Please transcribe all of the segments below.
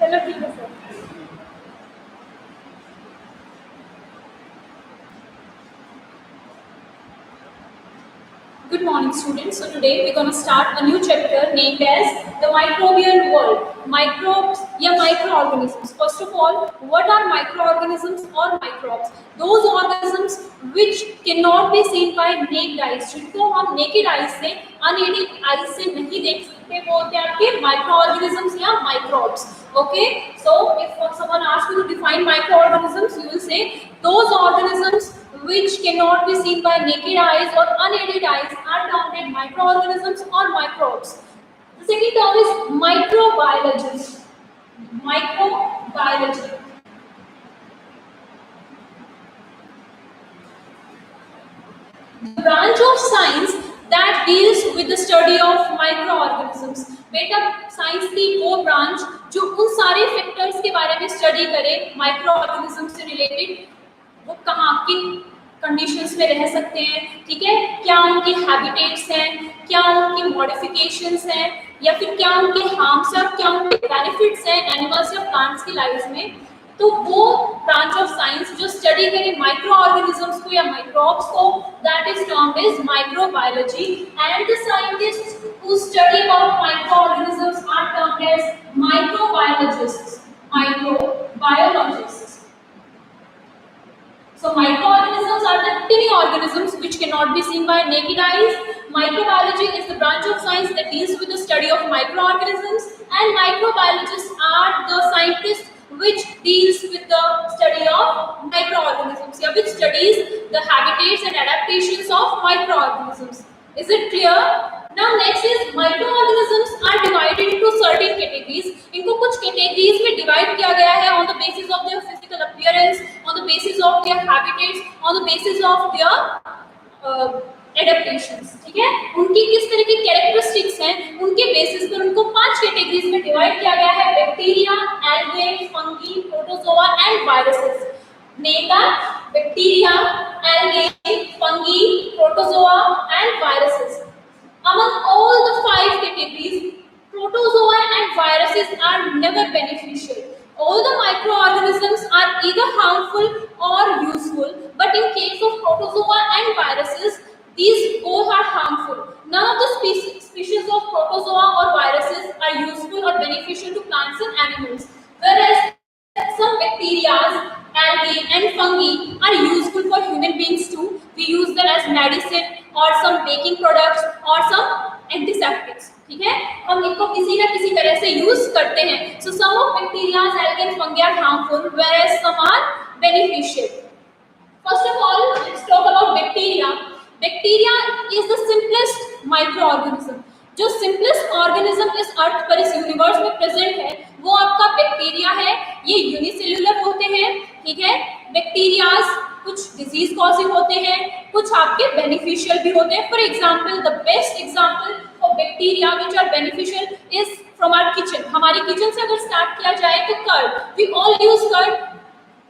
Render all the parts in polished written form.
चलो ठीक है sir. Good morning, students. So today we're going to start a new chapter named as the microbial world. Microbes या microorganisms. First of all, what are microorganisms or microbes? Those organisms which cannot be seen by naked eyes. जिनको हम naked eyes से, unaided eyes से नहीं देख सकते, वो होते हैं आपके microorganisms या microbes. Okay. So if someone asks you to define microorganisms, you will say those organisms which cannot be seen by naked eyes or unaided eyes are termed as microorganisms or microbes. The second term is microbiologist. Microbiology. The branch of science that deals with the study of microorganisms. बेटा science की वो branch जो उन सारे factors के बारे में study करे माइक्रोऑर्गेनिज्म से रिलेटेड, वो कहाँ किन कंडीशंस में रह सकते हैं, ठीक है, क्या उनके हैबिटेट्स हैं, क्या उनकी मॉडिफिकेशंस हैं, या फिर क्या उनके हार्म्स और क्या उनके बेनिफिट्स हैं एनिमल्स या प्लांट्स की लाइफ में। तो वो ब्रांच ऑफ साइंस जो स्टडी करे माइक्रो ऑर्गेनिजम्स को या माइक्रोब्स को, that is termed as microbiology, and the scientists who study about microorganisms are termed as microbiologists. Microbiologists. So microorganisms are the tiny organisms which cannot be seen by naked eyes. Microbiology is the branch of science that deals with the study of microorganisms, and microbiologists are the scientists which deals with the study of microorganisms, yeah, which studies the habitats and adaptations of microorganisms. Is it clear? Now next is microorganisms are divided into certain categories. इनको कुछ categories में divide किया गया है on the basis of their physical appearance, on the basis of their habitats, on the basis of their adaptations. ठीक है, उनकी किस तरह की characteristics हैं, उनके basis पर उनको 5 categories में divide किया गया है: bacteria, algae, fungi, protozoa and viruses. Name that: bacteria, algae, fungi, protozoa and viruses. Among all the 5 categories, protozoa and viruses are never beneficial. All the microorganisms are either harmful or useful, but in case of protozoa and viruses, these both are harmful. None of the species of protozoa or viruses are useful or beneficial to plants and animals, whereas some bacteria, algae and fungi are useful for human beings too. We use them as medicine or some baking products or some antiseptics. ठीक है, हम इनको किसी ना किसी तरह से use करते हैं. So some of bacteria, algae and fungi are harmful, whereas some are beneficial. First of all, let's talk about bacteria. Bacteria is the simplest microorganism. जो सिंपलेस्ट ऑर्गेनिज्म इस अर्थ पर, इस यूनिवर्स में प्रेजेंट है, वो आपका बैक्टीरिया है. ये यूनिसेल्युलर होते हैं, ठीक है. बैक्टीरियाज कुछ डिजीज कॉजिंग होते हैं, कुछ आपके बेनिफिशियल भी होते हैं. For example, the best example of bacteria which are beneficial is from our kitchen. हमारी किचन से अगर स्टार्ट किया जाए तो curd, we all use curd.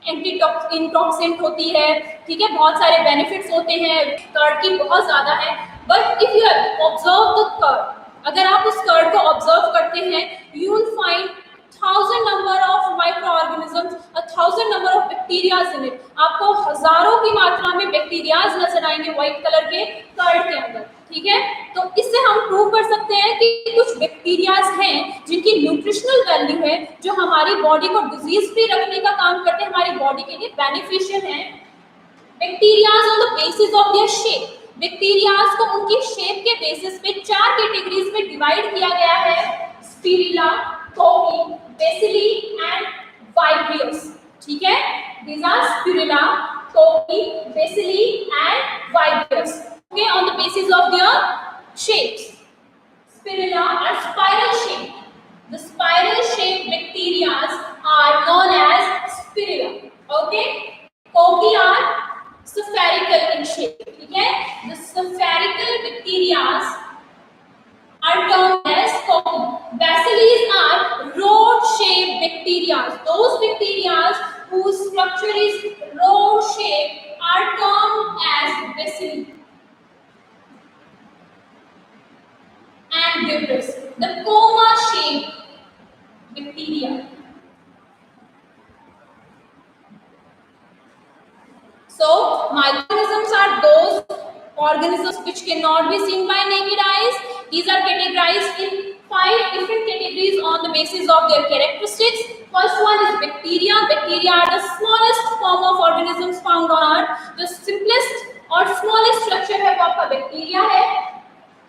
Antioxidant होती है, ठीक है, बहुत सारे बेनिफिट्स होते हैं कर्ड की, बहुत ज्यादा है. But if you observe the curd, अगर आप उस कर्ड को ऑब्जर्व करते हैं, you will find 1000 number of microorganisms, 1000 number of bacterias in it. आपको हजारों की मात्रा में बैक्टीरियाज नजर आएंगे व्हाइट कलर के कर्ड के अंदर, ठीक है. तो इससे हम प्रूव कर सकते हैं कि कुछ बैक्टीरियाज हैं जिनकी न्यूट्रिशनल वैल्यू है, जो हमारी बॉडी को डिजीज फ्री रखने का काम करते हैं, हमारी बॉडी के लिए बेनिफिशियल है. Bacterias on the basis of their shape, bacterias को उनकी शेप के बेसिस पे 4 कैटेगरीज में डिवाइड किया गया है: स्पिरुला, कोकी, बेसिली एंड वाइब्रियस. ठीक है, these are spirula, cocci, bacilli and vibrios. Okay, on the basis of their shapes. Spirula are spiral shape. The spiral shaped bacteria are known as spirula. Okay, कोकी are spherical in shape. ठीक है, the spherical bacteria are termed as cocky. Bacilles are rod-shaped bacteria. Those bacteria whose structure is rod-shaped are termed as bacilli. And vibrous, the coma-shaped bacteria. So microorganisms are those organisms which cannot be seen by naked eyes. These are categorized in 5 different categories on the basis of their characteristics. First one is bacteria. Bacteria are the smallest form of organisms found on earth. जो simplest और smallest structure है वो आपका bacteria है.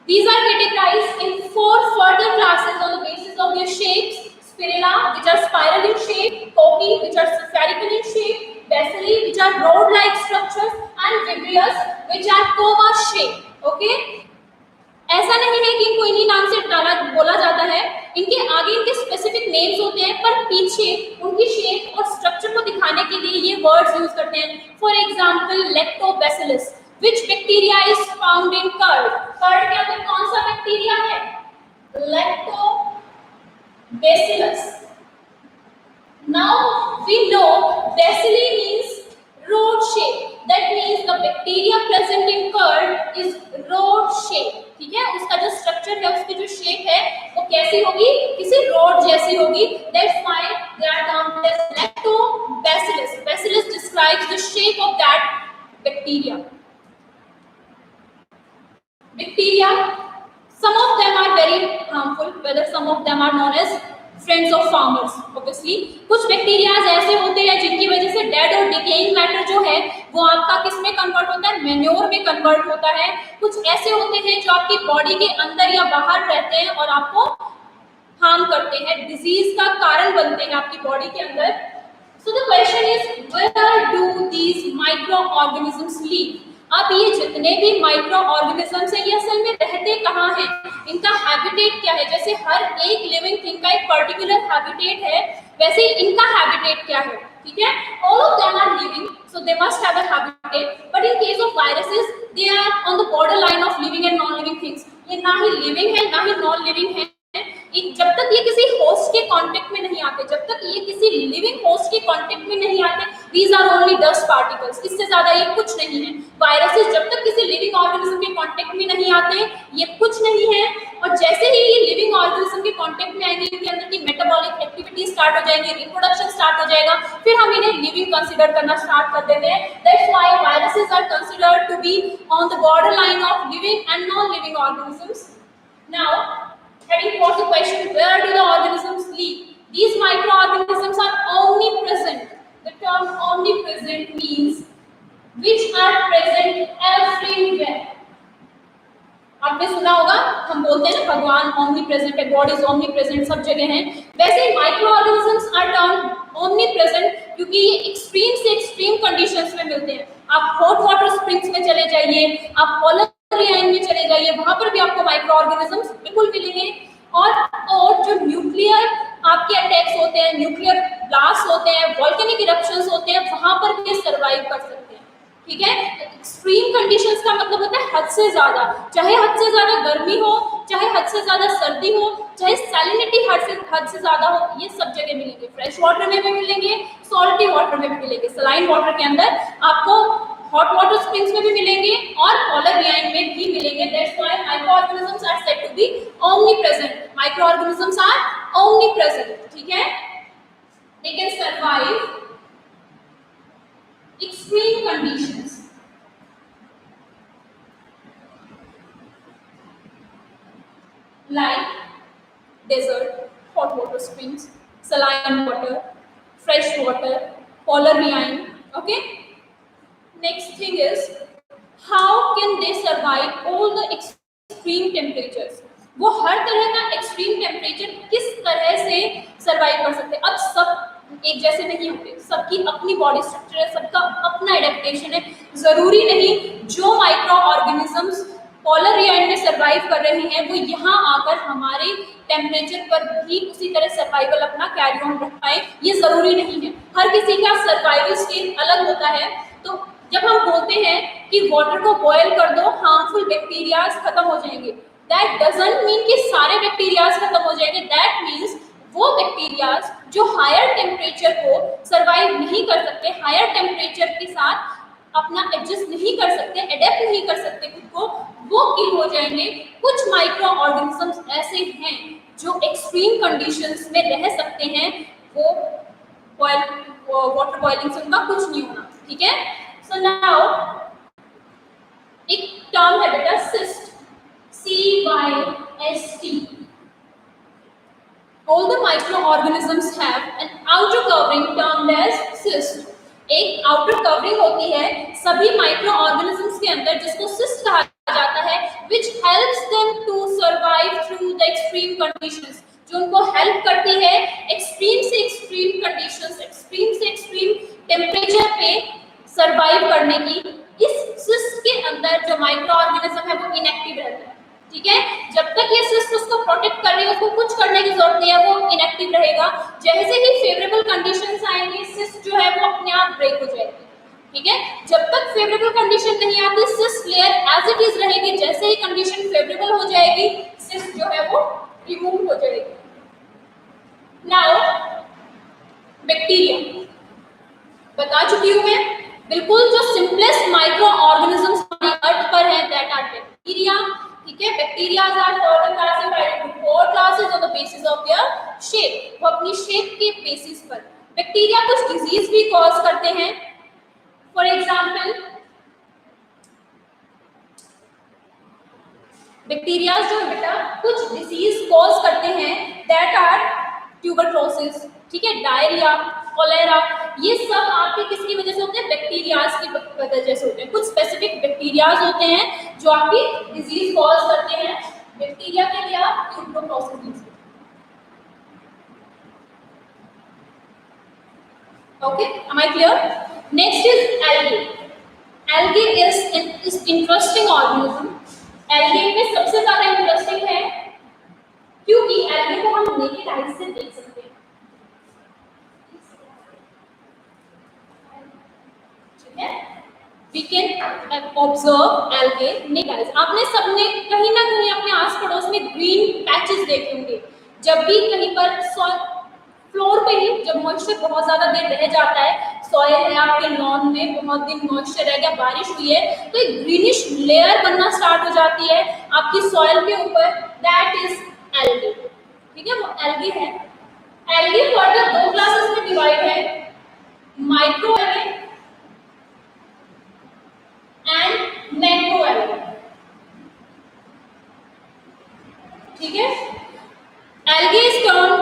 These are categorized in 4 further classes on the basis of their shapes. Spirilla, which are spiral in shape, Cocci, which are spherical in shape, Bacilli, which are rod-like structures, and Vibrious, which are coma shape. Okay? ऐसा नहीं है कि इनको इन्हीं नाम से बोला जाता है, इनके आगे इनके स्पेसिफिक नेम्स होते हैं, पर पीछे उनकी शेप और स्ट्रक्चर को दिखाने के लिए ये वर्ड्स यूज करते हैं. For example lactobacillus, which bacteria is found in curd. Curd के अंदर कौन सा बैक्टीरिया है? Lactobacillus. Now we know bacilli means rod shape. That means the bacteria present in curd is rod shape. ठीक है, उसका जो स्ट्रक्चर है, उसकी जो शेप है वो कैसी होगी? किसी रोड जैसी होगी. That's why they are termed as lactobacillus. Bacillus describes the shape of that bacteria. Bacteria, some of them are very harmful, whether some of them are known as friends of farmers. Obviously कुछ bacterias ऐसे होते हैं जिनकी वजह से dead और decaying matter जो है वो आपका किस में कन्वर्ट होता है? मैन्योर में कन्वर्ट होता है. कुछ ऐसे होते हैं जो आपकी बॉडी के अंदर या बाहर रहते हैं और आपको हार्म करते हैं, डिजीज का कारण बनते हैं आपकी बॉडी के अंदर. So the question is where do these micro organisms live. अब ये जितने भी माइक्रो ऑर्गेनिजम्स हैं ये असल में रहते कहाँ हैं, इनका हैबिटेट क्या है? जैसे हर एक लिविंग थिंग का एक पर्टिकुलर हैबिटेट है, वैसे ही इनका हैबिटेट क्या है. ठीक है, all of them are living, so they must have a habitat. But in case of viruses they are on the border line of living and non living things. ये ना ही living है ना ही नॉन लिविंग है. जब तक ये किसी host के कांटेक्ट में नहीं आते, जब तक ये किसी लिविंग होस्ट के कांटेक्ट में नहीं आते, these are only dust particles. इससे ज्यादा ये कुछ नहीं है. वायरसेस जब तक किसी लिविंग ऑर्गेनिज्म के कांटेक्ट में नहीं आते ये कुछ नहीं है. और जैसे ही ये लिविंग ऑर्गेनिज्म के कांटेक्ट में आएंगे इनके अंदर की मेटाबॉलिक एक्टिविटी स्टार्ट हो जाएंगी, रिप्रोडक्शन स्टार्ट हो जाएगा, फिर हम इन्हें लिविंग कंसीडर करना स्टार्ट कर देते हैं. That's why viruses are considered to be on the border line of living and non living organisms. Now heading for the question, where do the organisms live? These microorganisms are omnipresent. The term omnipresent means which are present everywhere. आपने सुना होगा, हम बोलते हैं ना भगवान omnipresent है, God is omnipresent, सब जगह हैं. वैसे ही microorganisms are termed omnipresent क्योंकि ये एक्सट्रीम से एक्सट्रीम कंडीशंस में मिलते हैं. आप हॉट वाटर स्प्रिंग्स में चले जाइए, आप पोलर रियाइन में चले जाइए, वहां पर भी आपको माइक्रो ऑर्गेनिजम्स बिल्कुल मिलेंगे. और जो न्यूक्लियर आपके अटैक्स होते हैं, न्यूक्लियर ब्लास्ट होते हैं, वोल्केनिक इरप्शंस होते हैं, वहां पर भी सर्वाइव कर सकते हैं. ठीक है, एक्सट्रीम कंडीशंस का मतलब होता है हद से ज्यादा, चाहे हद से ज्यादा गर्मी हो, चाहे हद से ज्यादा सर्दी हो, चाहे सैलिनिटी हद से ज्यादा हो, ये सब जगह मिलेंगे. फ्रेश वाटर में भी मिलेंगे, सॉल्टी वाटर में भी मिलेंगे, सलाइन वाटर के अंदर आपको हॉट वाटर स्प्रिंग्स में भी मिलेंगे और पोलर रियाइन में भी मिलेंगे. That's why microorganisms are said to be omnipresent. Microorganisms are omnipresent. ठीक है, they can survive extreme conditions like desert, hot water springs, saline water, fresh water, polar riain. Okay, next thing is how can they survive all the extreme temperatures. वो हर तरह का extreme temperature किस तरह से survive कर सकते हैं. अब सब एक जैसे नहीं होते, सबकी अपनी बॉडी स्ट्रक्चर है, सबका अपना एडेप्टेशन है. जरूरी नहीं जो माइक्रो ऑर्गेनिजम्स पोलर रियाइन में सर्वाइव कर रहे हैं वो यहाँ आकर हमारे टेम्परेचर पर भी उसी तरह सर्वाइवल अपना कैरी ऑन रख पाए, ये जरूरी नहीं है. हर किसी का सर्वाइवल स्टेज अलग होता है. तो जब हम बोलते हैं कि वाटर को बॉयल कर दो, हार्मफुल बैक्टीरियाज खत्म हो जाएंगे, दैट डजंट मीन कि सारे बैक्टीरियाज खत्म हो जाएंगे. दैट मीन्स वो बैक्टीरियाज जो हायर टेम्परेचर को सर्वाइव नहीं कर सकते, हायर टेम्परेचर के साथ अपना एडजस्ट नहीं कर सकते, एडेप्ट नहीं कर सकते खुद को, वो किल हो जाएंगे. कुछ माइक्रो ऑर्गेनिजम्स ऐसे हैं जो एक्सट्रीम कंडीशंस में रह सकते हैं, वो वाटर बॉइलिंग से उनका कुछ नहीं होना. ठीक है, So now एक टर्म है बेटा cyst, CYST. All the microorganisms have an outer covering termed as cyst. एक outer covering होती है सभी microorganisms के अंदर जिसको cyst कहा जाता है, which helps them to survive through the extreme conditions. जो उनको हेल्प करती है एक्सट्रीम से एक्सट्रीम कंडीशंस, एक्सट्रीम से एक्सट्रीम टेम्परेचर पे सरवाइव करने की. इस सिस्ट के अंदर जो माइक्रो ऑर्गेनिज्म है वो इनएक्टिव रहता है. ठीक है, जब तक ये सिस्ट उसको प्रोटेक्ट कर रही है, उसको कुछ करने की जरूरत नहीं है, वो इनएक्टिव रहेगा. जैसे ही फेवरेबल कंडीशंस आएंगी, सिस्ट जो है वो अपने आप ब्रेक हो जाएगी. ठीक है, जब तक फेवरेबल कंडीशन नहीं आती, cyst layer as it is रहेगी. जैसे ही कंडीशन फेवरेबल हो जाएगी, सिस्ट जो है वो रिमूव हो जाएगी. नाउ बैक्टीरिया बता चुकी हूं मैं. बिल्कुल जो सिंपलेस्ट माइक्रो ऑर्गेनिजम्स अर्थ पर है दैट आर बैक्टीरिया. ठीक है, bacterias are further classified into 4 classes on the basis of their shape. वो अपनी शेप के बेसिस पर बैक्टीरिया कुछ डिजीज भी कॉज करते हैं. फॉर एग्जांपल बैक्टीरिया जो है बेटा कुछ डिजीज कॉज करते हैं दैट आर ट्यूबरक्लोसिस. ठीक है, डायरिया, कोलेरा, ये सब आपके किसकी वजह से होते हैं? बैक्टीरियाज की वजह से होते हैं. कुछ स्पेसिफिक बैक्टीरियाज होते हैं जो आपकी डिजीज कॉज करते हैं. बैक्टीरिया के लिए आप ट्यूबरक्लोसिस लिख सकते हैं. Okay, am I clear? Next is algae. Algae is interesting organism. Algae में सबसे ज्यादा इंटरेस्टिंग है क्योंकि एल्गे को हम नेकेड आईज से देख सकते हैं. ठीक है, we can observe algae naked eyes. आपने सबने कहीं ना कहीं अपने आस पड़ोस में ग्रीन पैचेस देखे होंगे. जब भी कहीं पर फ्लोर पे ही जब मॉइस्चर बहुत ज्यादा देर रह जाता है, सॉइल है आपके लॉन में, बहुत दिन मॉइस्चर रह गया, बारिश हुई है, तो एक ग्रीनिश लेयर बनना स्टार्ट हो जाती है आपकी सॉइल के ऊपर. That is algae. ठीक है, वो एल्गे है. एल्गे फर्दर 2 क्लासेस में डिवाइड है, micro algae and macro algae. ठीक है, algae is termed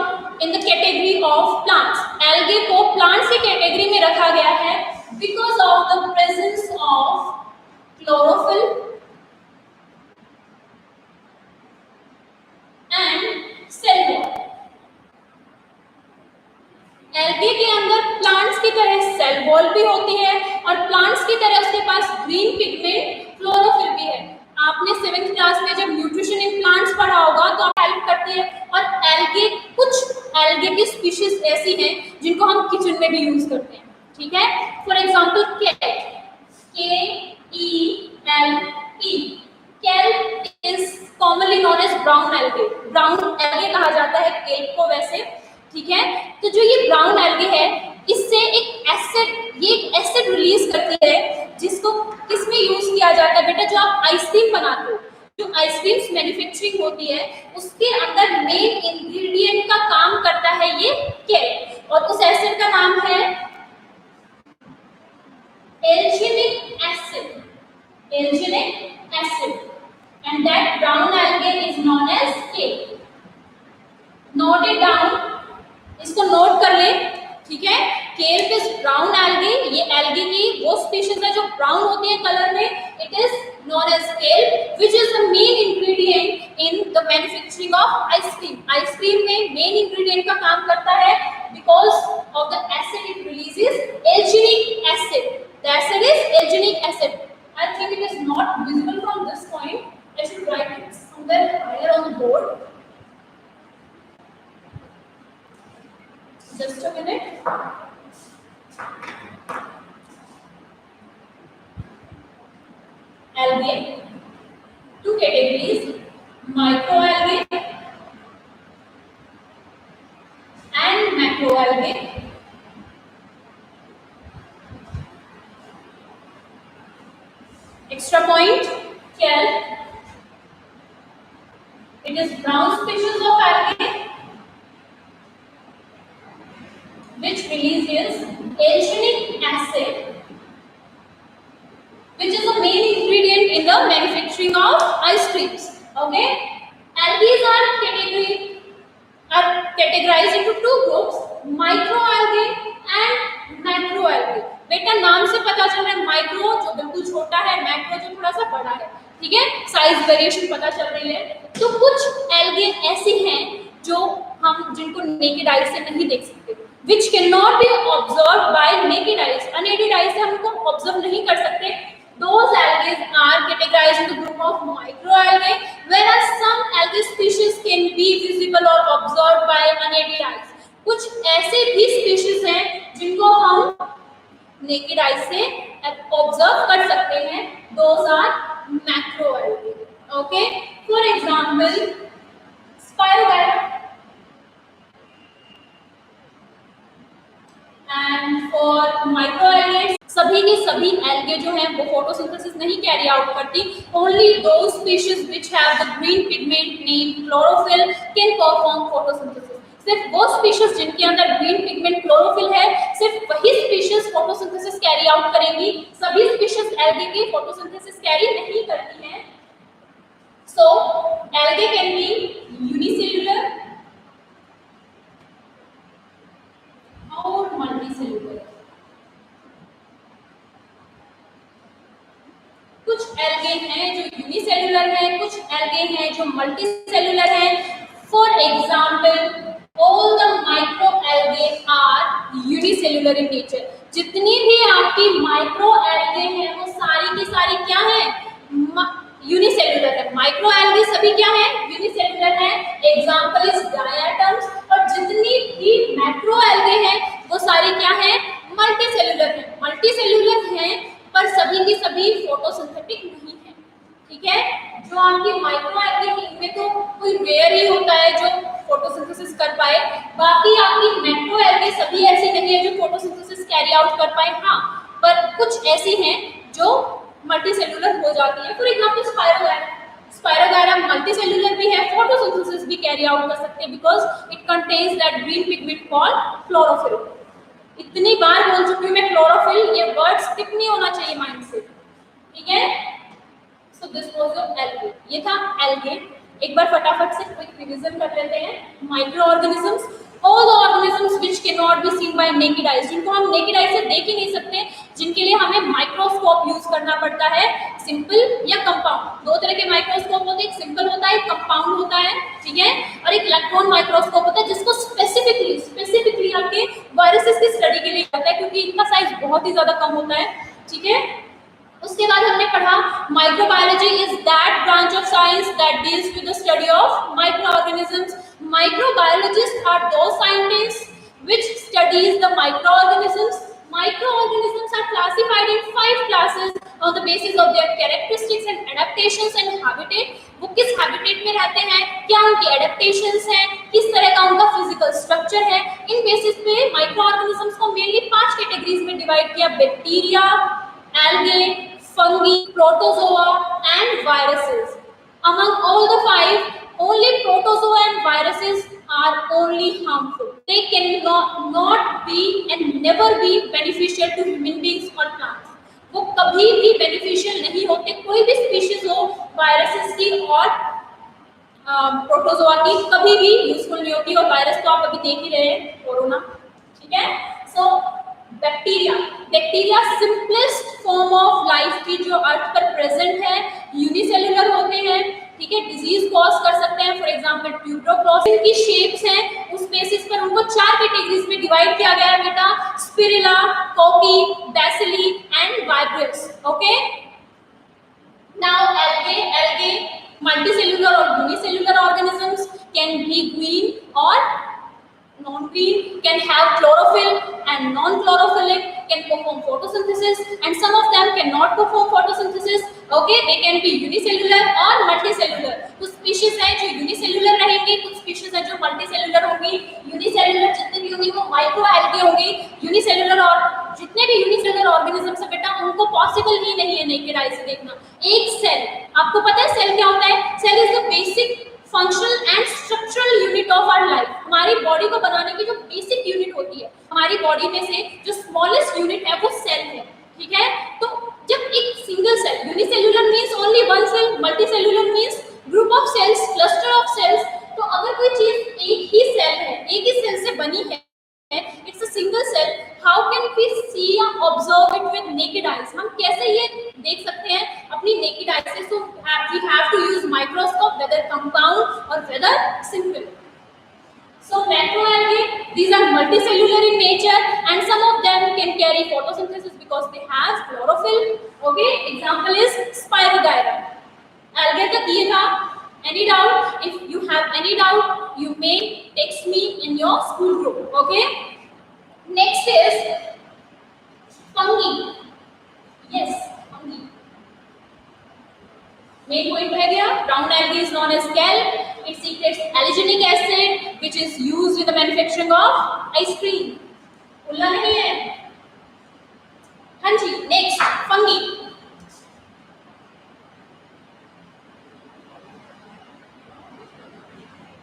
in the category of plants. Algae को plants की कैटेगरी में रखा गया है because of the presence of chlorophyll and cell wall. Algae के अंदर plants की तरह cell wall भी होती है और plants की तरह उसके पास green pigment chlorophyll भी है. आपने 7th क्लास में जब न्यूट्रिशन इन प्लांट्स पढ़ा होगा तो हेल्प करती है. और एल्गे, कुछ एल्गे की स्पीशीज ऐसी हैं जिनको हम किचन में भी यूज करते हैं. ठीक है, for example kelp, KELP. Kelp is commonly known as brown algae. Brown algae कहा जाता है केल्प को वैसे. ठीक है, तो जो ये ब्राउन एल्गे है, इससे एक एसिड रिलीज करती है जिसको किसमें यूज किया जाता है बेटा? जो आप आइसक्रीम बनाते हो, जो आइसक्रीम्स मैन्युफैक्चरिंग होती है, उसके अंदर मेन इंग्रेडिएंट का काम करता है ये केल्प. और उस एसिड का नाम है alginic acid. Alginic acid. And that brown algae is known as kelp. Note it down, इसको नोट कर ले. ठीक है, केल्प इज ब्राउन एल्गे. ये एल्गे की वो स्पीशीज है जो ब्राउन होती है कलर में. It is known as kelp which is the main ingredient in the manufacturing of ice cream. Ice cream में मेन इंग्रेडिएंट का काम करता है because of the acid it releases, alginic acid. The acid is alginic acid. I think it is not visible from this point. I should write it somewhere higher on the board. Just a minute. Algae, 2 categories, microalgae and macroalgae. Extra point, kelp. It is brown species of algae which releases arsenic acid the manufacturing of ice creams. Okay, algae are categorized into two groups, microalgae and macroalgae. बेटा नाम से पता चल रहा है, micro जो बिल्कुल छोटा है, मैक्रो जो थोड़ा सा बड़ा है, ठीक है, साइज वेरिएशन पता चल रही है। तो कुछ एल्गे ऐसी हैं जो हम जिनको नेकेड आई से नहीं देख सकते, which cannot be observed by naked eyes, unaided eyes से हम उनको ऑब्जर्व नहीं कर सकते। Those algae are categorized into group of microalgae, whereas some algae species can be visible or observed by unaided eyes. कुछ ऐसे भी स्पीशीज हैं जिनको हम नेकेड आई से ऑब्जर्व कर सकते हैं, those are macroalgae. Okay, for example, Spirogyra and for microalgae, सभी के सभी एल्गे जो हैं वो फोटोसिंथेसिस नहीं कैरी आउट करती। Only those species which have the green pigment name chlorophyll can perform photosynthesis. सिर्फ वो स्पीशीज जिनके अंदर ग्रीन पिगमेंट क्लोरोफिल है, सिर्फ वही स्पीशीज फोटोसिंथेसिस कैरी आउट करेंगी। सभी स्पीशीज एल्गे की फोटोसिंथेसिस कैरी नहीं करती हैं। सो एल्गे कैन बी यूनिसेल्युलर और मल्टीसेल्युलर। कुछ एल्गे हैं जो यूनिसेल्युलर हैं, कुछ एल्गे हैं जो मल्टीसेल्युलर हैं। For example, all the micro algae are unicellular in nature. जितनी भी आपकी माइक्रो एल्गे हैं वो सारी की सारी क्या है, यूनिसेल्युलर है। माइक्रो एल्गे सभी क्या है, यूनिसेल्युलर है। Example is diatoms. और जितनी भी मैक्रो एल्गे हैं वो सारी क्या है, मल्टीसेल्युलर है। मल्टीसेल्युलर हैं पर सभी की सभी फोटोसिंथेटिक नहीं है, ठीक है। जो आपकी माइक्रो एल्गे में तो कोई रेयर ही होता है जो फोटोसिंथेसिस कर पाए, बाकी आपकी मैक्रो एल्गे सभी ऐसी नहीं है जो फोटोसिंथेसिस कैरी आउट कर पाए। हाँ, पर कुछ ऐसी हैं जो मल्टीसेल्युलर हो जाती है। फॉर एग्जांपल स्पायरोगायरा मल्टीसेल्युलर भी है, फोटोसिंथेसिस भी कैरी आउट कर सकते हैं because it contains that green pigment called chlorophyll. इतनी बार बोल चुकी हूँ मैं क्लोरोफिल, ये वर्ड स्किप नहीं होना चाहिए माइंड से, ठीक है। So this was your algae, ये था एल्गे। एक बार फटाफट से क्विक रिवीजन कर लेते हैं। Micro organisms, all the organisms which can not be seen bye naked eyes, जिनको हम नेकेड आई से देख ही नहीं सकते, जिनके लिए हमें माइक्रोस्कोप यूज करना पड़ता है, सिंपल या कंपाउंड। दो तरह के माइक्रोस्कोप होते हैं, एक सिंपल होता है, एक कंपाउंड होता है, ठीक है, और एक इलेक्ट्रॉन माइक्रोस्कोप होता है जिसको स्पेसिफिकली आपके वायरसेस की स्टडी के लिए होता है क्योंकि इनका साइज बहुत ही ज्यादा कम होता है, ठीक है। उसके बाद हमने पढ़ा microbiology is that branch of science that deals with the study of micro organisms. Microbiologist are those scientists which studies the micro organisms. Microorganisms are classified in 5 classes on the basis of their characteristics and adaptations and habitat. वो किस habitat में रहते हैं, क्या उनकी adaptations हैं, किस तरह का उनका physical structure है, इन basis पे microorganisms को mainly 5 categories में divide किया: bacteria, algae, fungi, protozoa and viruses. Among all the 5, only protozoa and viruses are only harmful. They cannot be and never be beneficial to human beings or plants. वो कभी भी beneficial नहीं होते, कोई भी species हो viruses की और प्रोटोजोआ की कभी भी यूजफुल नहीं होती। और वायरस तो आप अभी देख ही रहे हैं, कोरोना, ठीक है। So bacteria simplest form of life की जो अर्थ पर प्रेजेंट है, यूनिसेल्युलर होते हैं, ठीक है, डिजीज कॉज कर सकते हैं। फॉर एग्जांपल ट्यूबरोक्लोसिस की शेप्स हैं, उस बेसिस पर उनको 4 कैटेगरीज में डिवाइड किया गया है बेटा: spirilla, cocci, bacilli and vibrates. Okay, now algae multicellular और unicellular organisms can be green और non-green, can have chlorophyll and non-chlorophyll, can perform photosynthesis, and some of them cannot perform photosynthesis. Okay, they can be unicellular or multicellular. कुछ species हैं जो unicellular रहेंगी, कुछ species हैं जो multicellular होंगी। unicellular जितने भी होंगी वो microalgae होंगी। unicellular और जितने भी unicellular organisms हैं बेटा, उनको possible ही नहीं है naked eye से देखना। एक सेल, आपको पता है सेल क्या होता है? Cell is the basic functional and structural unit of our life. हमारी बॉडी को बनाने की जो बेसिक यूनिट होती है, हमारी बॉडी में से जो स्मॉलेस्ट यूनिट है वो सेल है, ठीक है। तो जब एक single cell, unicellular means only one cell, multicellular means group of cells, cluster of cells. तो अगर कोई चीज एक ही सेल है, एक ही सेल से बनी है, it's a single cell, how can we see या observe it with naked eyes? हम कैसे ये देख सकते हैं अपनी नेकेड आईज से? So we have to use microscope, whether compound और whether simple. So macroalgae, these are multicellular in nature and some of them can carry photosynthesis because they have chlorophyll. Okay, example is Spirogyra. Algae तक ये था. Any doubt? If you have any doubt, you may text me in your school group. Okay. Next is fungi. Yes, fungi. Main point रह गया. Brown algae is known as kelp. It secretes allergenic acid, which is used in the manufacturing of ice cream. Ulla नहीं है. हाँ जी. Next, fungi.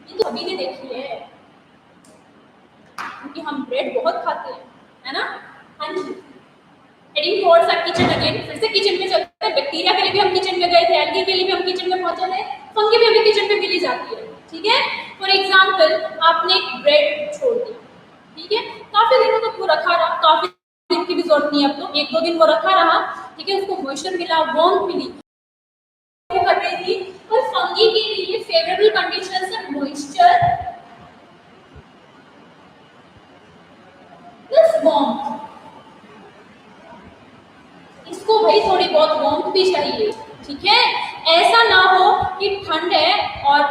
ये तो अभी ने देखी है, क्योंकि हम ब्रेड बहुत खाते हैं, है ना? हाँ जी. Heading towards our kitchen again. फिर से किचन में चलते हैं. बैक्टीरिया के लिए भी हम किचन में गए थे, एल्गी के लिए भी हम किचन में पहुंचे थे, फंगी भी हमें किचन में मिली जाती है. ठीक है. फॉर एग्जाम्पल, आपने एक ब्रेड छोड़ दिया, ठीक है, काफी दिनों तक वो रखा रहा, काफी दिन की भी जरूरत नहीं है, अब तो 1-2 दिन वो रखा रहा, ठीक है, उसको मॉइस्चर मिला, वार्मथ मिली, कर रही थी. पर फंगी के लिए फेवरेबल कंडीशंस है मॉइस्चर प्लस वार्मथ. इसको भाई थोड़ी बहुत वार्मथ भी चाहिए. ठीक है. ऐसा ना हो कि ठंड है और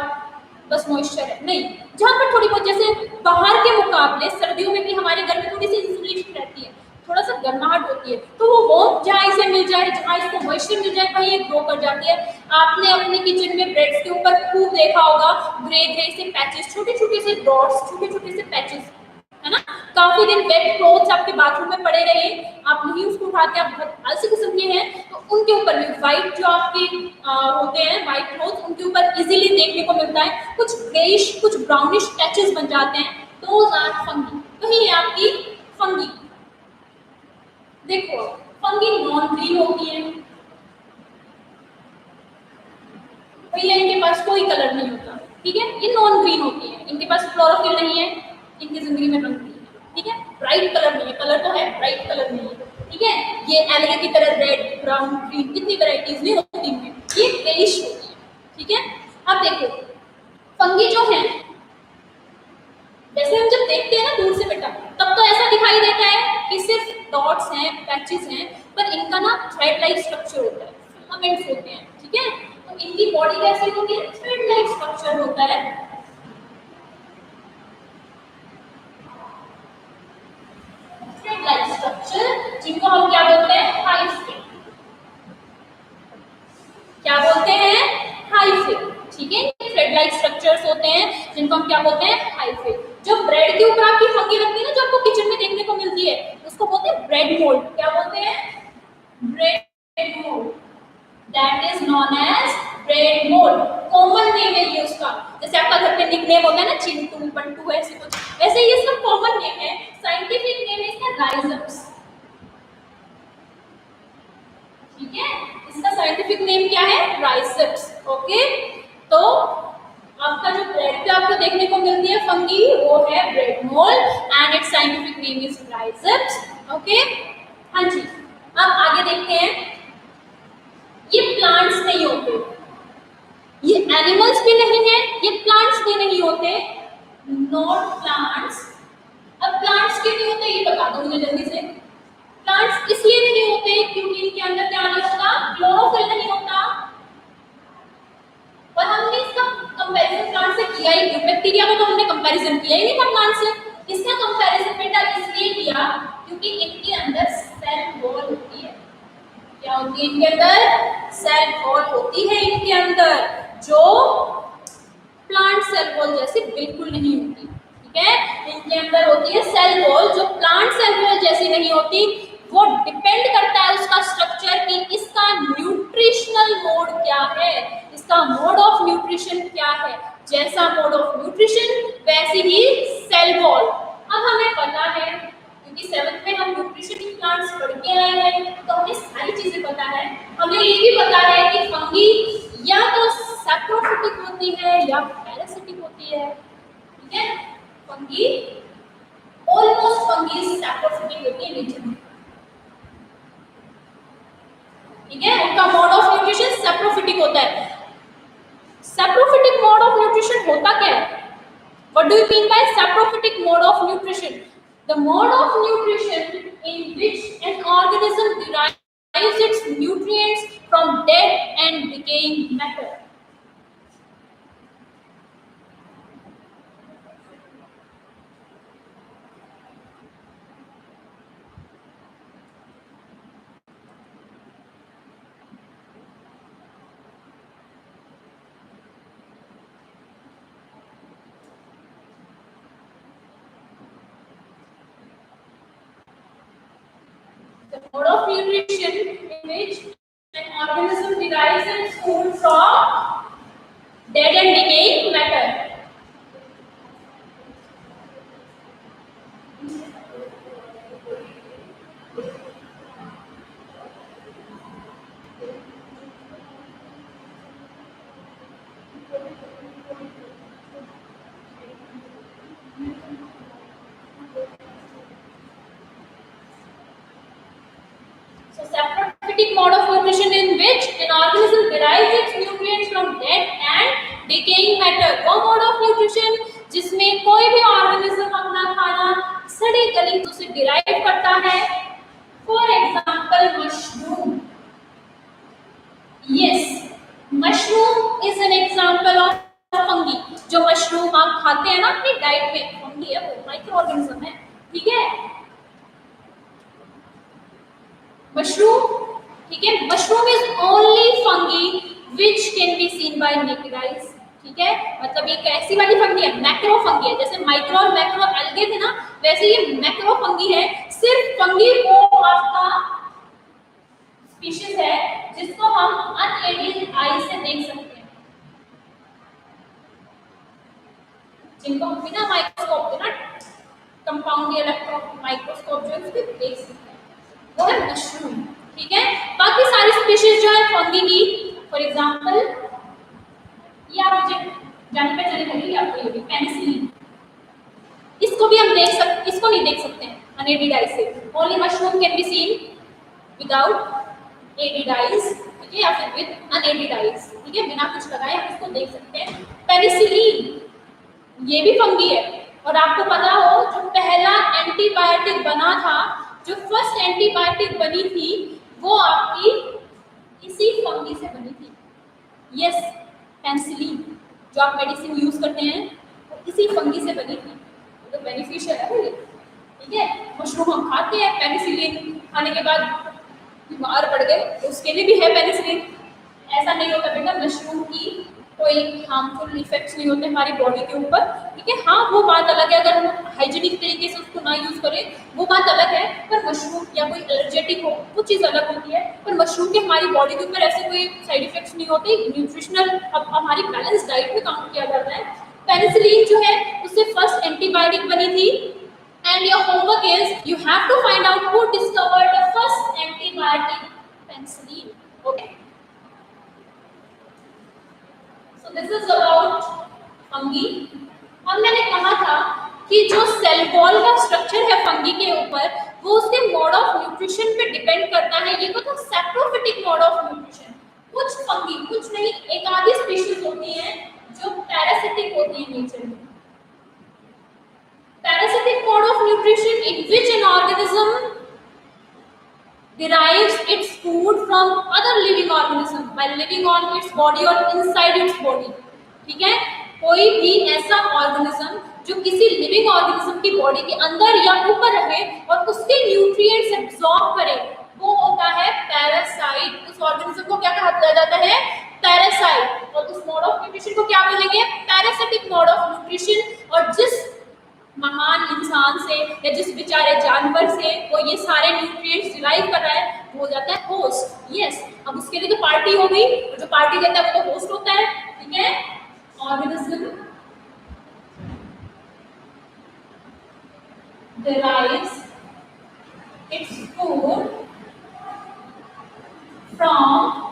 बस मॉइस्चर है, नहीं. जहाँ पर थोड़ी बहुत, जैसे बाहर के मुकाबले सर्दियों में भी हमारे घर में थोड़ी सी इंसुलेशन रहती है, थोड़ा सा गर्माहट होती है, तो वो वार्मथ जहाँ इसे मिल जाए, जहाँ इसको मॉइस्चर मिल जाए, वहीं ये ग्रो कर जाती है. आपने अपने किचन में ब्रेड्स के ऊपर खूब देखा होगा ग्रे ग्रे से पैचेस, छोटे छोटे से डॉट्स, छोटे छोटे से पैचेस, है ना? काफी दिन वेट क्लोथ्स आपके बाथरूम में पड़े रहे, आप नहीं उसको उठा के, आप बहुत आलसी किस्म के हैं, तो उनके ऊपर भी व्हाइट जो आपके होते हैं व्हाइट क्लोथ, उनके ऊपर इजीली देखने को मिलता है कुछ ग्रेइश, कुछ ब्राउनिश पैचेस बन जाते हैं. Those are fungi. तो ये है आपकी फंगी. देखो, फंगी नॉन ग्रीन होती है, भैया इनके पास कोई कलर नहीं होता. ठीक है. ये नॉन ग्रीन होती है, इनके पास क्लोरोफिल नहीं है, इनकी जिंदगी में रंग नहीं है. ठीक है. ब्राइट कलर नहीं है, कलर तो है, ब्राइट कलर नहीं है. ठीक है. ये एल्गे की तरह रेड, ब्राउन, ग्रीन, इतनी वैरायटीज नहीं होती इनमें, ये ग्रेइश होती है. ठीक है. अब देखो, फंगी जो है, वैसे हम जब देखते हैं ना दूर से बेटा, तब तो ऐसा दिखाई देता है कि सिर्फ डॉट्स हैं, पैचेस हैं, पर इनका ना थ्रेड लाइक स्ट्रक्चर होता है, फिलामेंट्स होते हैं. ठीक है. तो इनकी बॉडी कैसी होती है? थ्रेड लाइक स्ट्रक्चर होता है. थ्रेड लाइक स्ट्रक्चर, जिनको हम क्या बोलते हैं? हाइफे. क्या बोलते हैं? हाइफे. ठीक है. थ्रेड लाइक स्ट्रक्चर्स होते हैं जिनको हम क्या बोलते हैं? हाइफे. जो ब्रेड के ऊपर आपकी फंगी लगती है ना, जो आपको किचन में देखने को मिलती है, उसको बोलते हैं ब्रेड मोल्ड. क्या बोलते हैं? Bread mould. That is known as bread mold. Common name है ये उसका. जैसे आपका घर पे निकनेम होता है ना, चिंटू, बंटू, ऐसे कुछ, वैसे ये इसका कॉमन नेम है. साइंटिफिक नेम है इसका राइजम्स. ठीक है. इसका साइंटिफिक नेम क्या है? राइजम्स. ओके. तो आपका जो ब्रेड पे आपको देखने को मिलती है फंगी, वो है bread mould and its scientific name is rhizomes. Okay. हाँ जी. अब आगे देखते हैं. ये प्लांट्स नहीं होते, ये एनिमल्स भी नहीं है, ये प्लांट्स भी नहीं होते. Not plants. अब प्लांट्स क्यों नहीं होते ये बता दो मुझे जल्दी से. प्लांट्स इसलिए नहीं होते क्योंकि इनके अंदर क्या नहीं होता? क्लोरोफिल नहीं होता. और हमने इसका कंपैरिजन प्लांट से किया ही क्यों? बैक्टीरिया का तो हमने कंपैरिजन किया ही नहीं था प्लांट से. इसका कंपैरिजन बेटा इसलिए किया क्योंकि इनके अंदर सेल वॉल होती है. क्या होती है इनके अंदर? सेल वॉल होती है इनके अंदर, जो प्लांट सेल वॉल जैसी बिल्कुल नहीं होती. ठीक है. इनके अंदर होती है सेल वॉल, जो प्लांट सेल वॉल जैसी नहीं होती. वो डिपेंड करता है उसका स्ट्रक्चर कि इसका न्यूट्रिशनल मोड क्या है, इसका मोड ऑफ न्यूट्रिशन क्या है. जैसा मोड ऑफ न्यूट्रिशन वैसी ही सेल वॉल. अब हमें पता है क्योंकि 7th में हम न्यूट्रिशन प्लांट्स पढ़ के आए हैं, तो हमें सारी चीजें पता है। हमें ये भी पता है कि फंगी या तो सैप्रोफिटिक होती है या पैरासिटिक होती है, ठीक है। फंगी ऑलमोस्ट फंगी सैप्रोफिटिक होती है नेचर में, ठीक है। उनका मोड ऑफ न्यूट्रिशन सैप्रोफिटिक होता है। सैप्रोफिटिक मोड ऑफ न्यूट्रिशन होता क्या है? What do you mean by saprophytic mode of nutrition? The mode of nutrition in which an organism derives its nutrients from dead and decaying matter. The mode of nutrition in which an organism derives its food from dead and decaying matter. So saprophytic mode of nutrition in which an organism derives its nutrients from dead and decaying matter. वो mode of nutrition जिसमें कोई भी organism अपना खाना सड़ी गली से derive करता है. For example, mushroom. Yes, mushroom is an example of fungi. जो mushroom आप खाते हैं ना अपनी डाइट में, fungi है, वो माइक्रो ऑर्गेनिज्म है, ठीक है। मशरूम, ठीक है। Mushroom is only fungi which can be scene bye naked eyes, ठीक है। मतलब ये कैसी वाली फंगी है? मैक्रो फंगी है। जैसे माइक्रो और मैक्रो एल्गे थे ना, वैसे ये मैक्रो फंगी है। सिर्फ फंगी वो आपका स्पीशीज है जिसको हम अनएडेड आई से देख सकते हैं, जिनको हम बिना माइक्रोस्कोप के ना कंपाउंड या इलेक्ट्रॉन माइक्रोस्कोप जो है उसको देख सकते हैं, वो है मशरूम, ठीक है। बाकी सारी स्पीशीज जो है फंगी की, फॉर एग्जांपल ये आप मुझे जान पहचान लगी आपको, ये पेनिसिलिन, इसको भी हम देख सकते, इसको नहीं देख सकते हैं अनएडेड आई से। Only mushroom can be seen without aided eyes, ठीक है, या फिर विद अनएडेड आईज, ठीक है, बिना कुछ लगाए हम इसको देख सकते हैं। पेनिसिलिन ये भी फंगी है। और आपको पता हो जो पहला एंटीबायोटिक बना था, जो फर्स्ट एंटीबायोटिक बनी थी, वो आपकी इसी फंगी से बनी थी। यस, पेनिसिलिन जो आप मेडिसिन यूज करते हैं वो इसी फंगी से बनी थी, तो बेनिफिशियल है ये, ठीक है। मशरूम हम खाते हैं, पेनिसिलिन खाने के बाद बीमार पड़ गए तो उसके लिए भी है पेनिसिलिन। ऐसा नहीं होता बेटा, मशरूम की कोई हार्मफुल इफेक्ट्स नहीं होते हमारी बॉडी के ऊपर, ठीक है। हाँ, वो बात अलग है अगर हम हाइजीनिक तरीके से उसको ना यूज करें, वो बात अलग है। पर मशरूम या कोई एलर्जेटिक हो वो चीज़ अलग होती है। पर मशरूम के हमारी बॉडी के ऊपर ऐसे कोई साइड इफेक्ट्स नहीं होते। न्यूट्रिशनल अब हमारी बैलेंस डाइट में काउंट किया जाता है। पेनिसिलिन जो है उससे फर्स्ट एंटीबायोटिक बनी थी। And your homework is you have to find out who discovered the first antibiotic, penicillin. Okay. So this is about fungi. अब मैंने कहा था कि जो सेल वॉल का स्ट्रक्चर है फंगी के ऊपर, वो उसके मोड ऑफ न्यूट्रिशन पे डिपेंड करता है। ये तो सैप्रोफिटिक मोड ऑफ न्यूट्रिशन। कुछ फंगी, कुछ नहीं, एक आधी स्पीशीज होती हैं जो पैरासिटिक होती है नेचर में। Parasitic mode of nutrition in which an organism derives its food from other living organism by living on its body or inside its body, ठीक है। कोई भी ऐसा ऑर्गेनिज्म जो किसी लिविंग ऑर्गेनिज्म की बॉडी के अंदर या ऊपर रहे और उसके न्यूट्रिएंट्स एब्जॉर्ब करे, वो होता है पैरासाइट। उस ऑर्गेनिज्म को क्या कहा जाता है? पैरासाइट। और उस मोड ऑफ न्यूट्रिशन को क्या बोलेंगे? Parasitic mode of nutrition. और जिस महान इंसान से या जिस बेचारे जानवर से वो ये सारे न्यूट्रिएंट्स डिराइव कर रहा है, वो हो जाता है होस्ट। यस, अब उसके लिए तो पार्टी हो गई, और जो पार्टी देता है वो तो होस्ट होता है, ठीक है। Organism derives its food from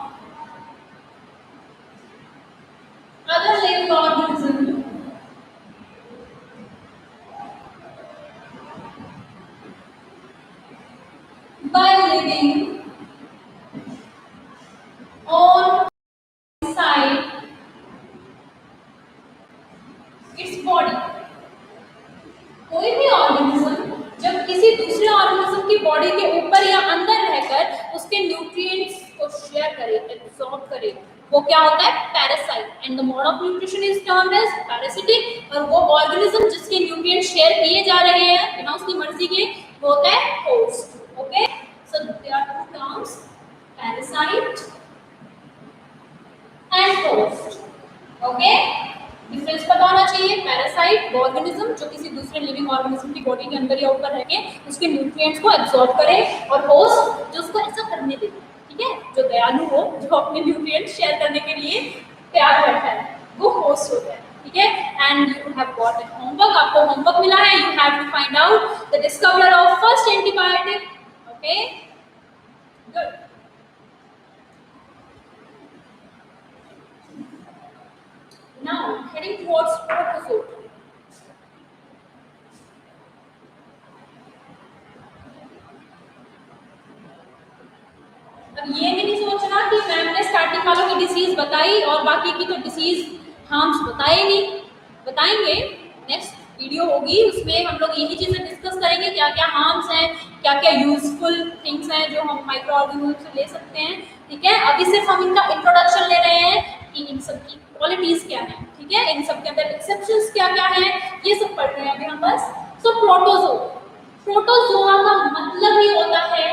other living organism by living on inside its body। कोई भी ऑर्गेनिज्म जब किसी दूसरे ऑर्गेनिज्म की बॉडी के ऊपर या अंदर रहकर उसके न्यूट्रिएंट्स को शेयर करे, एब्सॉर्ब करे, वो क्या होता है? Parasite. And the mode of nutrition is termed as parasitic. और वो ऑर्गेनिज्म जिसके न्यूट्रिएंट्स शेयर किए जा रहे हैं बिना उसकी मर्जी के, वो होता है host. Okay, so there are two terms, parasite and host. Okay, difference पता होना चाहिए। पैरासाइट वो ऑर्गेनिज्म जो किसी दूसरे लिविंग ऑर्गेनिज्म की बॉडी के अंदर या ऊपर रह के उसके न्यूट्रिएंट्स को एब्सॉर्ब करे, और होस्ट जो उसको ऐसा करने दे, ठीक है, जो दयालु हो, जो अपने न्यूट्रिएंट्स शेयर करने के लिए तैयार बैठा है, वो होस्ट होता है। ठीक है, and you have got an homework, आपको होमवर्क मिला है, you have to find out the discoverer of first antibiotic. Okay, good. Now heading towards protozoa. अब ये भी नहीं सोचना कि मैम ने स्टार्टिंग वालों की डिसीज बताई और बाकी की तो डिसीज हार्म्स बताए नहीं। बताएंगे, नेक्स्ट वीडियो होगी, उसमें हम लोग यही चीजें डिस्कस करेंगे, क्या क्या हार्म्स हैं, क्या क्या यूजफुल थिंग्स हैं जो हम माइक्रो ऑर्गेनिज्म से ले सकते हैं। ठीक है, अभी सिर्फ हम इनका इंट्रोडक्शन ले रहे हैं कि इन सब की क्वालिटीज क्या है। ठीक है, इन सब के अंदर एक्सेप्शंस क्या क्या हैं, ये सब पढ़ रहे हैं अभी हम बस। सो प्रोटोजोआ, प्रोटोजोआ का मतलब ही होता है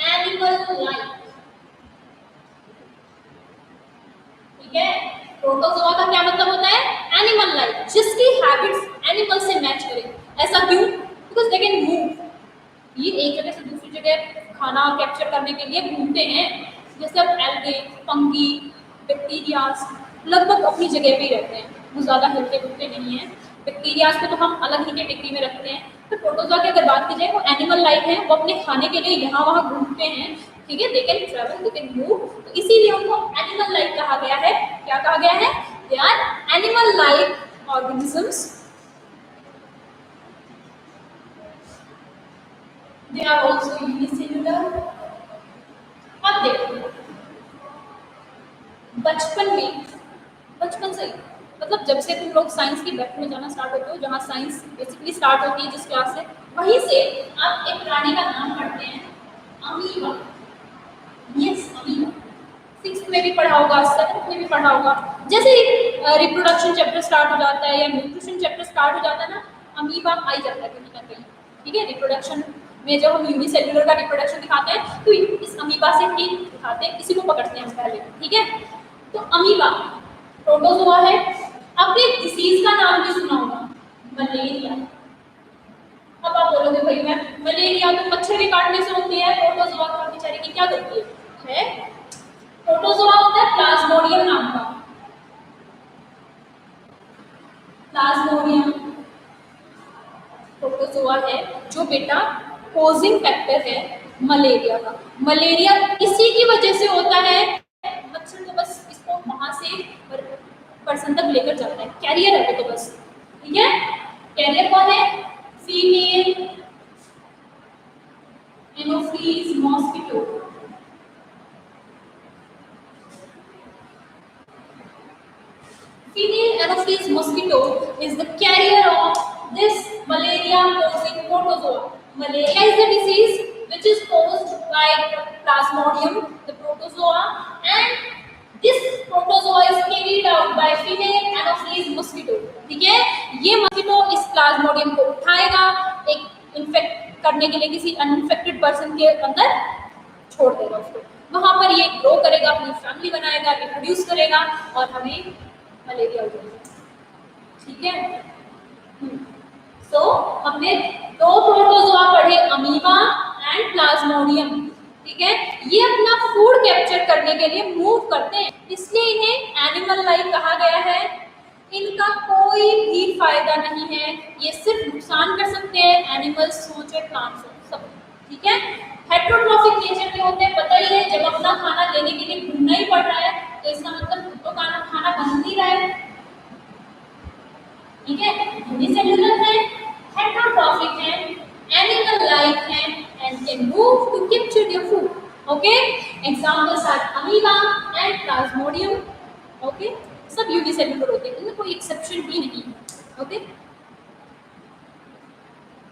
एनिमल लाइफ। ठीक है, प्रोटोजोआ का क्या मतलब होता है? एनिमल लाइफ, जिसकी हैबिट्स एनिमल से मैच करें। ऐसा क्यों? Because they can move. ये एक जगह से दूसरी जगह खाना कैप्चर करने के लिए घूमते हैं। जैसे अब एल्गे, फंगी, बैक्टीरियाज लगभग अपनी जगह पे ही रहते हैं, वो ज़्यादा हिलते डुलते नहीं हैं। बैक्टीरियाज को तो हम अलग ही कैटेगरी में रखते हैं। तो प्रोटोजोआ की अगर बात की जाए, वो एनिमल लाइफ है, वो अपने खाने के लिए यहाँ वहाँ घूमते हैं। ठीक है, they can travel, they can move, तो इसीलिए उनको एनिमल लाइफ कहा गया है। क्या कहा गया है? They are animal life organisms. They are also unicellular. अब देखो, बचपन से ही, मतलब जब से तुम लोग साइंस की डेप्थ में जाना स्टार्ट होते हो, जहाँ साइंस बेसिकली स्टार्ट होती है जिस क्लास से, वहीं से आप एक प्राणी का नाम पढ़ते हैं, अमीबा। Yes, amoeba. 6th में भी पढ़ा होगा, 7th में भी पढ़ा होगा। जैसे ही रिप्रोडक्शन चैप्टर स्टार्ट हो जाता है या न्यूट्रिशन चैप्टर स्टार्ट हो जाता है ना, अमीबा आ ही जाता है कहीं ना कहीं। ठीक है, रिप्रोडक्शन में जब हम यूनिसेल्युलर का रिप्रोडक्शन दिखाते हैं तो इस अमीबा से ही दिखाते हैं, इसी को पकड़ते हैं हम पहले। ठीक है, तो अमीबा प्रोटोजोआ है। आपने डिसीज का नाम भी सुना होगा, मलेरिया। अब आप बोलोगे भाई मैं मलेरिया तो मच्छर के काटने से होती है, प्रोटोजोआ का बेचारे की क्या गलती है? प्रोटोजोआ होता है प्लाज्मोडियम नाम का। प्लाज्मोडियम प्रोटोजोआ है जो बेटा कोजिंग फैक्टर है मलेरिया का। मलेरिया इसी की वजह से होता है, मच्छर तो बस इसको वहां से पर्सन तक लेकर जाता है, कैरियर है वो तो बस। ठीक है, कैरियर कौन है? Female anopheles mosquito. Female Anopheles mosquito is the carrier of this malaria-causing protozoa. Malaria is the disease which is caused by Plasmodium, the protozoa, and this protozoa is carried out by female Anopheles mosquito. ठीक है, ये mosquito इस Plasmodium को उठाएगा, एक infect करने के लिए किसी अनइन्फेक्टेड पर्सन के अंदर छोड़ देगा उसको, वहां पर ये ग्रो करेगा, अपनी फैमिली बनाएगा, रिप्रोड्यूस करेगा और हमें मलेरिया हो जाएगा। ठीक है, सो हमने 2 प्रोटोजोआ पढ़े, अमीबा एंड प्लाज्मोडियम। ठीक है, ये अपना फूड कैप्चर करने के लिए मूव करते हैं, इसलिए इन्हें एनिमल लाइफ कहा गया है। इनका कोई भी फायदा नहीं है, ये सिर्फ नुकसान कर सकते हैं, एनिमल्स हो चाहे प्लांट्स हो, सब। ठीक है। हेट्रोट्रॉफिक नेचर के होते हैं, पता ही है, जब अपना खाना लेने के लिए घूमना ही पड़ रहा है तो इसका मतलब खुद तो खाना खाना बन नहीं रहा है, ठीक है। यूनिसेल्युलर है, हेट्रोट्रॉफिक है, एनिमल लाइक है and can move to capture your food, okay. Examples are amoeba and plasmodium, okay. सब यूनिसेल्युलर होते हैं, इनमें कोई एक्सेप्शन भी नहीं है, ओके।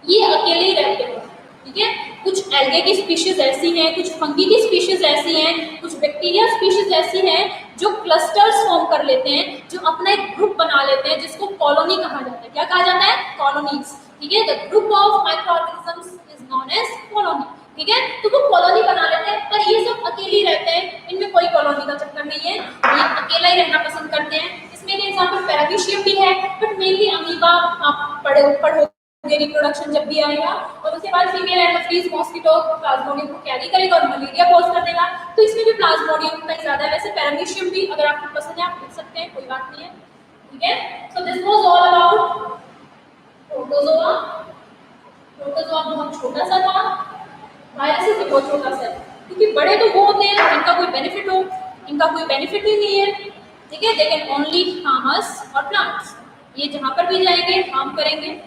ये अकेले ही रहते हैं, ठीक है। कुछ एल्गे की स्पीशीज ऐसी हैं, कुछ फंगी की स्पीशीज ऐसी हैं, कुछ बैक्टीरिया स्पीशीज ऐसी हैं जो क्लस्टर्स फॉर्म कर लेते हैं, जो अपना एक ग्रुप बना लेते हैं जिसको कॉलोनी कहा जाता है। क्या कहा जाता है? कॉलोनीज, ठीक है। The group of micro organisms is known as colony, ठीक है। तो वो कॉलोनी बना लेते हैं, पर ये सब अकेले ही रहते हैं, इनमें कोई कॉलोनी का चक्कर नहीं है, ये अकेला ही रहना पसंद करते हैं। इसमें एग्जाम्पल पैरामीशियम भी है, बट मेनली अमीबा आप पढ़ो रिप्रोडक्शन जब भी आएगा, और उसके बाद फीमेल एनाफिलीज मॉस्किटो प्लाज्मोडियम को कैरी करेगा और मलेरिया कॉज कर देगा, तो इसमें भी प्लाज्मोडियम का ज्यादा है। वैसे पैरामीशियम भी अगर आपको पसंद है आप लिख सकते हैं, कोई बात नहीं है, ठीक है। So this was all about protozoa. Protozoa बहुत छोटा सा था, वायरसेस भी बहुत छोटा सा है, क्योंकि बड़े तो वो होते हैं जिनका कोई बेनिफिट हो, इनका कोई बेनिफिट ही नहीं है, ठीक है। They can only harm us और प्लांट्स, ये जहां पर भी जाएंगे हार्म करेंगे।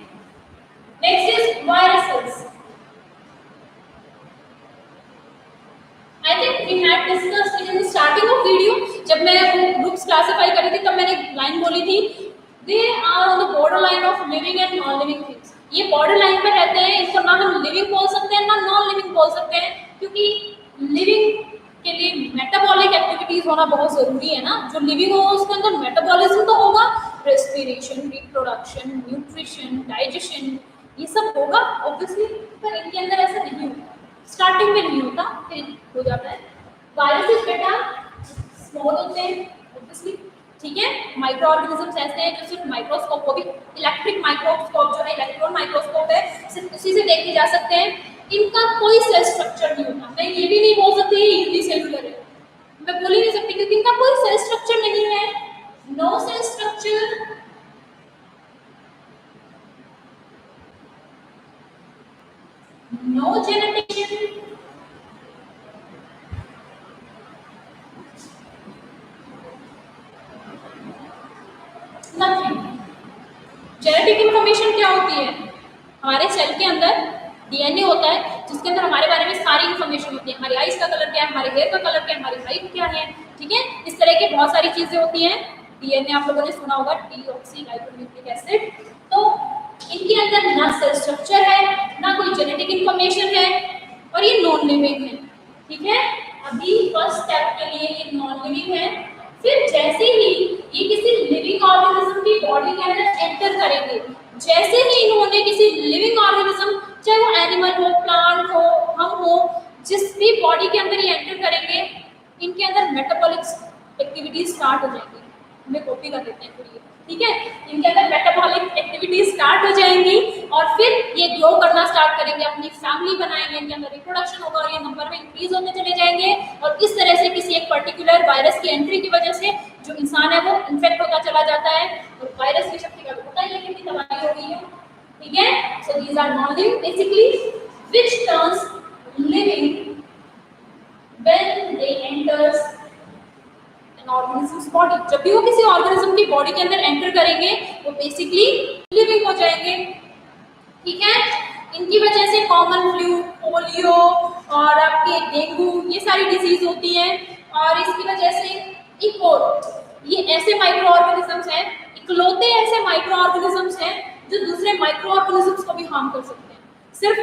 Next is viruses. I think we had discussed it in the starting of video. जब मैं ग्रुप्स क्लासिफाई कर रही थी तब मैंने लाइन बोली थी, they are on the border line of living and non-living things. ये बॉर्डर लाइन पर रहते हैं, इसको ना हम लिविंग बोल सकते हैं ना नॉन लिविंग बोल सकते हैं, क्योंकि लिविंग के लिए मेटाबॉलिक एक्टिविटीज होना बहुत जरूरी है ना। जो लिविंग हो उसके अंदर मेटाबॉलिज्म तो होगा, रेस्पिरेशन, रिप्रोडक्शन, न्यूट्रिशन, डाइजेशन, ये सब होगा ऑब्वियसली, पर इनके अंदर ऐसा नहीं होता, स्टार्टिंग में नहीं होता, फिर हो जाता है। वायरसेस बेटा स्मॉल होते हैं ऑब्वियसली, ठीक है। माइक्रो ऑर्गेनिजम्स ऐसे हैं जो सिर्फ माइक्रोस्कोप को भी, इलेक्ट्रिक माइक्रोस्कोप जो है, इलेक्ट्रॉन माइक्रोस्कोप है, सिर्फ उसी से देखे जा सकते हैं। इनका कोई सेल स्ट्रक्चर नहीं होता, मैं ये भी नहीं बोल सकती यूनिसेल्युलर है, मैं बोल ही नहीं सकती, क्योंकि इनका कोई सेल स्ट्रक्चर नहीं है, no cell structure, no genetic, nothing। Genetic information क्या होती है? हमारे सेल के अंदर डीएनए होता है जिसके अंदर हमारे बारे में सारी इंफॉर्मेशन होती है, हमारी आईज का कलर क्या है, हमारे हेयर का कलर क्या है, हमारी हाइट क्या है, ठीक है। इस तरह की बहुत सारी चीजें होती हैं। डीएनए आप लोगों ने सुना होगा, डीऑक्सीराइबोन्यूक्लिक एसिड। तो इनके अंदर ना सेल स्ट्रक्चर है, ना कोई जेनेटिक इंफॉर्मेशन है, और ये नॉन लिविंग है, ठीक है। अभी फर्स्ट स्टेप के लिए ये नॉन लिविंग है, फिर जैसे ही ये किसी लिविंग ऑर्गेनिज्म की बॉडी के अंदर एंटर करेंगे, जैसे ही इन्होंने किसी लिविंग ऑर्गेनिज्म, चाहे वो एनिमल हो, प्लांट हो, हम हो, जिस भी बॉडी के अंदर ये एंटर करेंगे, इनके अंदर मेटाबॉलिक एक्टिविटीज स्टार्ट हो जाएंगी। हमें कॉपी कर देते हैं पूरी, ठीक है। इनके अंदर मेटाबॉलिक एक्टिविटीज स्टार्ट हो जाएंगी और फिर ये ग्रो करना स्टार्ट करेंगे, अपनी फैमिली बनाएंगे, इनके अंदर रिप्रोडक्शन होगा और ये नंबर में इंक्रीज होते चले जाएंगे। और इस तरह से किसी एक पर्टिकुलर वायरस की एंट्री की वजह से जो इंसान है वो इन्फेक्ट होता चला जाता है, और वायरस की शक्ति का तो पता ही है कितनी तबाही हो गई है, ठीक है। So these are non living basically, which turns living when they enters organism body. जब भी वो किसी ऑर्गेनिज्म की बॉडी के अंदर एंटर करेंगे वो बेसिकली लिविंग हो जाएंगे, ठीक है। इनकी वजह से कॉमन फ्लू, पोलियो और आपके डेंगू, ये सारी डिजीज होती हैं। और इसकी वजह से एक और, ये ऐसे माइक्रो ऑर्गेनिजम्स हैं, इकलौते ऐसे माइक्रो ऑर्गेनिजम्स हैं जो दूसरे माइक्रो ऑर्गेनिजम्स को भी हार्म कर सकते हैं। सिर्फ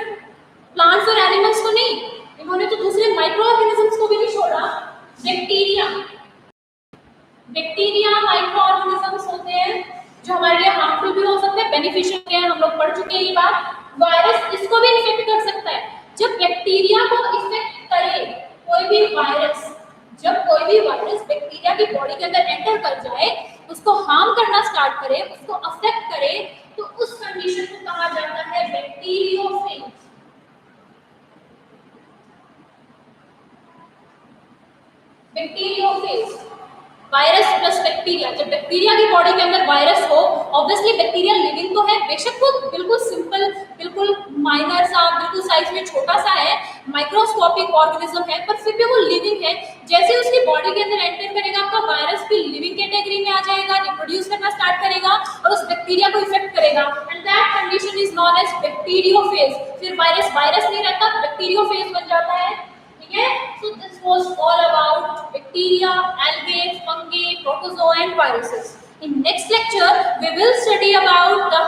प्लांट्स और एनिमल्स को नहीं, इन्होंने तो दूसरे माइक्रो ऑर्गेनिजम्स को भी नहीं छोड़ा। बैक्टीरिया माइक्रो ऑर्गेनिजम्स होते हैं जो हमारे लिए हार्मफुल भी हो सकते हैं, बेनिफिशियल भी हैं, हम लोग पढ़ चुके हैं ये बात। वायरस इसको भी इन्फेक्ट कर सकता है। जब बैक्टीरिया को इन्फेक्ट करे कोई भी वायरस, जब कोई भी वायरस बैक्टीरिया की बॉडी के अंदर एंटर कर जाए, उसको हार्म करना स्टार्ट करे, उसको अफेक्ट करे, तो उस कंडीशन को कहा जाता है bacteriophage. Bacteriophage virus plus bacteria, जब बैक्टीरिया की बॉडी के अंदर वायरस हो, ऑब्वियसली बैक्टीरिया लिविंग तो है, बेशक वो बिल्कुल सिंपल, बिल्कुल माइनर सा, बिल्कुल साइज में छोटा सा है, माइक्रोस्कोपिक ऑर्गेनिज्म है, पर फिर भी वो लिविंग है। जैसे उसकी बॉडी के अंदर एंटर करेगा, आपका वायरस भी लिविंग कैटेगरी में आ जाएगा, रिप्रोड्यूस करना स्टार्ट करेगा और उस बैक्टीरिया को इफेक्ट करेगा, and that condition is known as bacteriophage. फिर वायरस वायरस नहीं रहता, बैक्टीरियोफेज बन जाता है, ठीक है। So this was all about bacteria, algae, fungi, protozoa and viruses. In next lecture we will study about the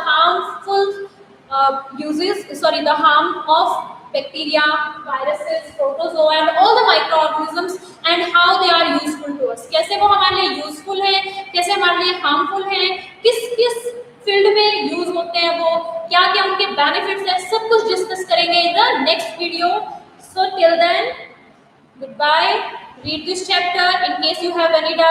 the harm of bacteria, viruses, protozoa and all the microorganisms and how they are useful to us. कैसे वो हमारे लिए useful है, कैसे हमारे लिए harmful है, किस किस फील्ड में यूज होते हैं वो, क्या क्या उनके बेनिफिट्स है, सब कुछ डिस्कस करेंगे in the next video. So till then, goodbye. Read this chapter in case you have any doubt.